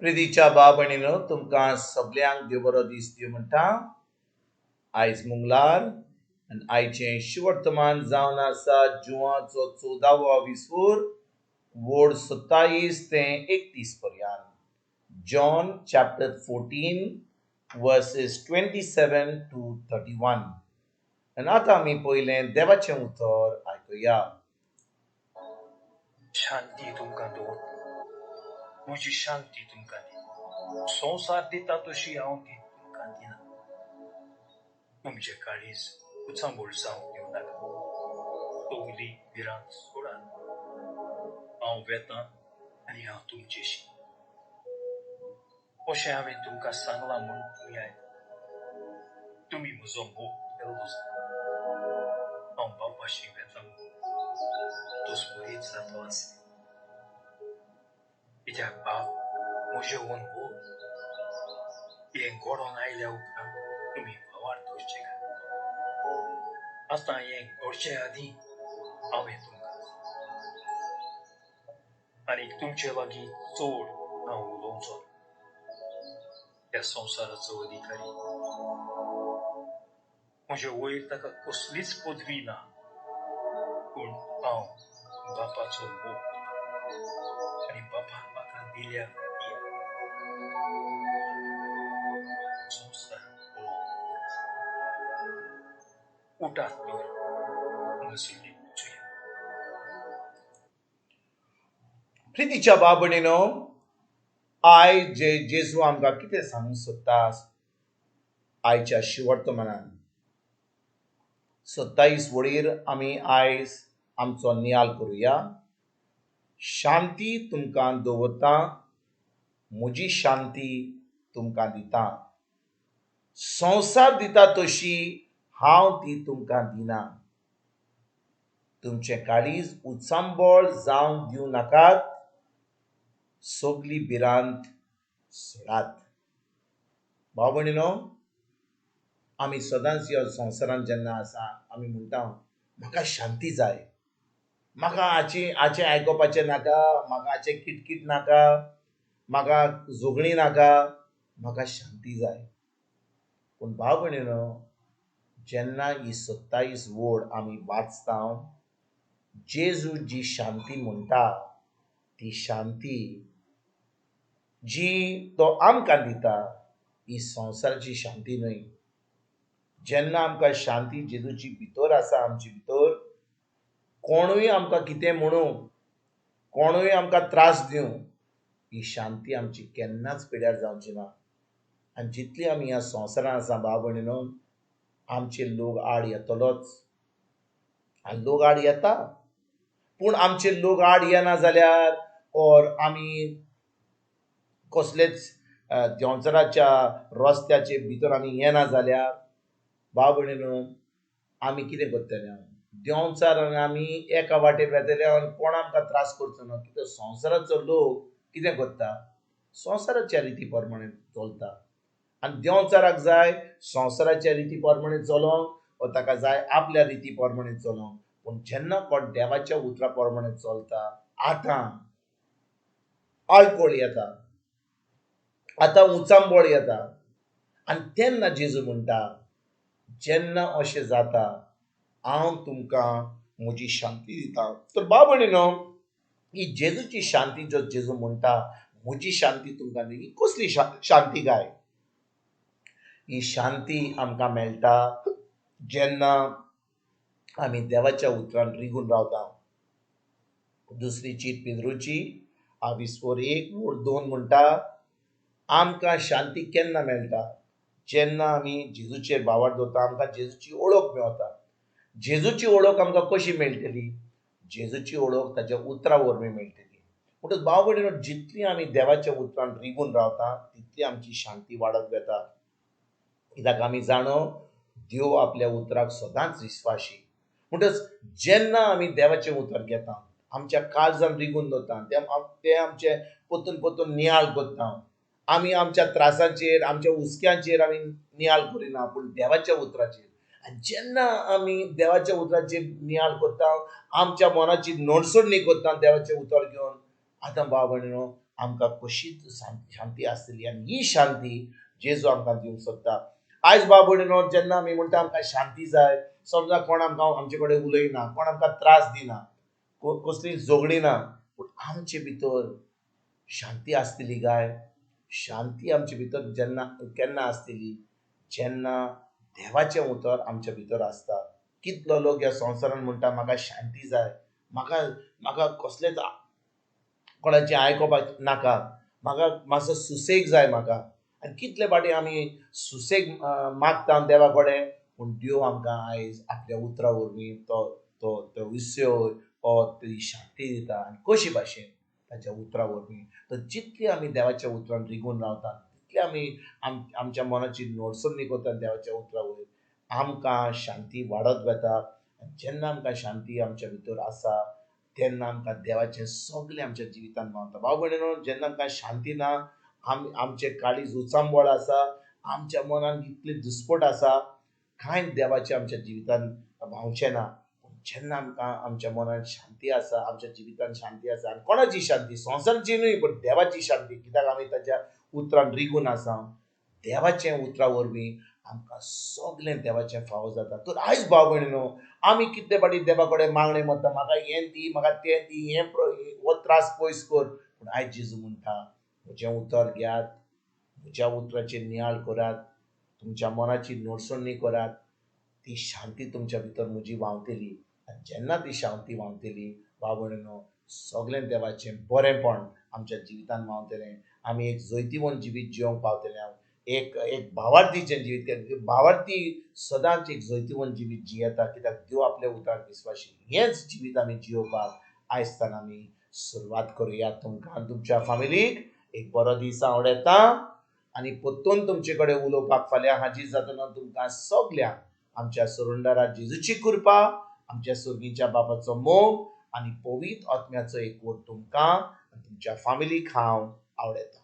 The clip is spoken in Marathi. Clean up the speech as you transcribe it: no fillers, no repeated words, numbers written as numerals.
प्रितीच्या बाब भयणीनो, तुमकां सगळ्यांक देव बरो दीस दिवं म्हणटा. आयज मंगळार आनी आयचें शिवर्तमान जावन आसा जुवाचो 14वो विसपूर, वोड 27 ते 31 पर्यंत. John chapter 14 versus 27 to 31. आनी आतां आमी पयलें देवाचें उतर आयकुया. शांती तुमकां दो, म्हजी शांती तुमकां दी. संवसार दिता तशी हांव ती तुमकां दिना. तुमचें काळीज उचांबूळ जावंक दिवं नाका, तोगली भिरांत सोडात. हांव वेतां आनी हांव तुमचेशी. अशें हांवें तुमकां सांगलां म्हूण तुमी आयका. तुमी म्हजो मोग केल्लो जाल्यार हांव बापाशी वेतां तो स्मरीत जातो आसलें. कित्याक बाप म्हजे ओन व्हड. हें घडोवन आयल्या उपरांत तुमी वावर दवरचे काय. आतां हें घडचे आदीं हांवें तुमकां आनी तुमचे लागीं चड हांव उलोवचो. ह्या संवसाराचो अधिकारी म्हजे वयर ताका कसलीच पदवी ना, पूण हांव बापाचो मोग करतां आनी बापान म्हाका दिल्या दिया. संवसार उठात तर नशिबी उचूया. प्रितीच्या बाब भयणीनो, आयज जेजू आमकां कितें सांगूंक सोदता आयच्या शिवर्तमानान. 27 वडीर आमी आयज आमचो नियाळ करुया. शांती तुमकां दवरता, म्हजी शांती तुमकां दिता. संवसार दिता तशी हांव ती तुमकां दिना. तुमचें काळीज उचांबळ जावंक दिवं नाकात, सगली भिरांत सोडात. भाव भयणीनो, आमी सदांच ह्या संवसारांत जेन्ना आसा आमी म्हणटा म्हाका शांती जाय, म्हाका हाचें आयकोपाचें नाका, म्हाका हाचें किटकीट नाका, म्हाका झगडी नाका, म्हाका शांती जाय. पूण भाव भयणीनो, जेन्ना ही 27 वोड आमी वाचता, जेजू जी शांती म्हणटा ती शांती जी तो आमकां दिता ही संवसाराची शांती न्हय. जेन्ना आमकां शांती जेजूची भितर आसा, आमचे भितर, कोणूय आमकां कितें म्हणू, कोणूय आमकां त्रास दिवं, ही शांती आमची केन्नाच पिड्यार जावची ना. आनी जितली आमी ह्या संवसारांत आसा भाव भयणीनो, आमचे लोक आड येतलोच आनी लोक आड येता. पूण आमचे लोक आड येना जाल्यार ओर आमी कसलेच देंवचाराच्या रस्त्याचे भितर आमी येना जाल्यार भाव भयणीनो, आमी कितें करतले? देंवचारान आमी एका वाटेर वेतले आनी कोण आमकां त्रास करचो ना. कित्याक संवसाराचो लोक कितें करता? संवसाराच्या रिती प्रमाणे चलता. आनी देंवचाराक जाय संवसाराच्या रिती प्रमाणे चलोंक, वा ताका जाय आपल्या रिती प्रमाणे चलोंक. पूण जेन्ना कोण देवाच्या उतरा प्रमाणे चलता, आतां आळकोळ येता, आतां उचांबळ येता, आनी तेन्ना जेजू म्हणटा जेन्ना अशें जाता हांव तुमकां म्हजी शांती दिता. तर भाव भयणीनो, ही जेजूची शांती जो जेजू म्हणटा म्हजी शांती तुमकां दी, ही कसली शांती काय? ही शांती आमकां मेळटा जेन्ना आमी देवाच्या उतरान रिगून रावता. दुसरी चीट पेद्रूची 1:1-2 म्हणटा आमकां शांती केन्ना मेळटा? जेन्ना आमी जेजूचेर बावर दवरता, आमकां जेजूची ओळख मेळटा. जेजूची ओळख आमकां कशी मेळटली? जेजूची ओळख ताच्या उतरा वरवीं मेळटली. म्हणटच भाव भयणीनो, जितली आमी देवाच्या उतरान रिगून रावता तितली आमची शांती वाडत वता. कित्याक आमी जाणो देव आपल्या उतराक सदांच विस्वाशी. म्हणटच जेन्ना आमी देवाचें उतर घेता, आमच्या काळजान रिगून दवरता, तें आमचें परतून परतून नियाळ करता. आमी आमच्या त्रासाचेर, आमच्या हुस्क्यांचेर आमी नियाळ करिना, पूण देवाच्या उतराचेर. आनी जेन्ना आमी देवाच्या उतराचेर नियाळ करता, आमच्या मनाची नडसडणी करता देवाचें उतर घेवन, आतां भाव भयणीनो, आमकां कशीच शांती आसतली आनी ही शांती जेजू आमकां दिवंक सोदता. आयज बाब भयणीनो, जेन्ना आमी म्हणटा आमकां शांती जाय, समजा कोण आमकां आमचे कडेन उलयना, कोण आमकां त्रास दिना, कसली झगडी ना, पूण आमचे भितर शांती आसतली काय? शांती आमचे भितर जेन्ना केन्ना आसतली? जेन्ना देवाचें उतर आमच्या भितर आसता. कितलो लोक ह्या संवसारान म्हणटा म्हाका शांती जाय, म्हाका म्हाका कसलेच कोणाचें आयकोपाक नाका, म्हाका मातसो सुसेग जाय म्हाका. आनी कितले फावटी आमी सुसेग मागता देवा कडेन, पूण देव आमकां आयज आपल्या उतरा वरवीं तो तो तो विसय ती शांती दिता. आनी कशी भाशेन? ताच्या उतरा वरवीं. तर जितली आमी देवाच्या उतरान रिगून रावतात, तितली आमी आमच्या मनाची नडसणी करता देवाच्या उतरा वयर, आमकां शांती वाडत वता. जेन्ना आमकां शांती आमच्या भितर आसा, तेन्ना आमकां देवाचें सगळें आमच्या जिवितांत पावता. भाव भयणीनो, जेन्ना आमकां शांती ना, आमचें काळीज उचांबळ आसा, आमच्या मनान इतली दुस्पट आसा, कांय देवाचें आमच्या जिवितांत भावचें ना. पूण जेन्ना आमकां आमच्या मनान शांती आसा, आमच्या जिवितांत शांती आसा, आनी कोणाची शांती? संवसाराची न्हय, पूण देवाची शांती. कित्याक आमी ताच्या उतरान रिगून आसा. देवाचें उतरा वरवीं आमकां सगळें देवाचें फावो जाता. तर आयज भाव भयणीनो, आमी कितले फावटी देवा कडेन मागणें मारता, म्हाका हें दी, म्हाका तें दी, हो त्रास पयस कर. पूण आयज जेजू म्हणटा, म्हजें उतर घेयात, म्हज्या उतराचेर नियाळ करात, तुमच्या मनाची नडसणी करात, ती शांती तुमच्या भितर म्हजी व्हांवतली. आनी जेन्ना ती शांती व्हांवतली, भाव भयणीनो, सगळें देवाचें बरेंपण आमच्या जिवितांत व्हांवतलें. आमी एक जैतिवंत जिवीत जिवंक पावतले. एक एक भावार्थीचें जिवीत, भावार्थी सदांच एक जैतिवंत जिवीत जियेता, कित्याक देव आपल्या उतरार विस्वाशी. हेंच जिवीत आमी जियोवपाक आयज तान आमी सुरवात करुया. तुमकां आनी तुमच्या फामिलीक एक बरो दीस हांव येता, आनी परतून तुमचे कडेन उलोवपाक फाल्यां हाजीर जातना तुमकां सगल्यांक आमच्या सुरुंडरा जेजूची कृपा, आमच्या सुर्गीच्या बापाचो मोग आनी पवित्र आत्म्याचो एकवट तुमकां आनी तुमच्या फामिलीक हांव आवडयता.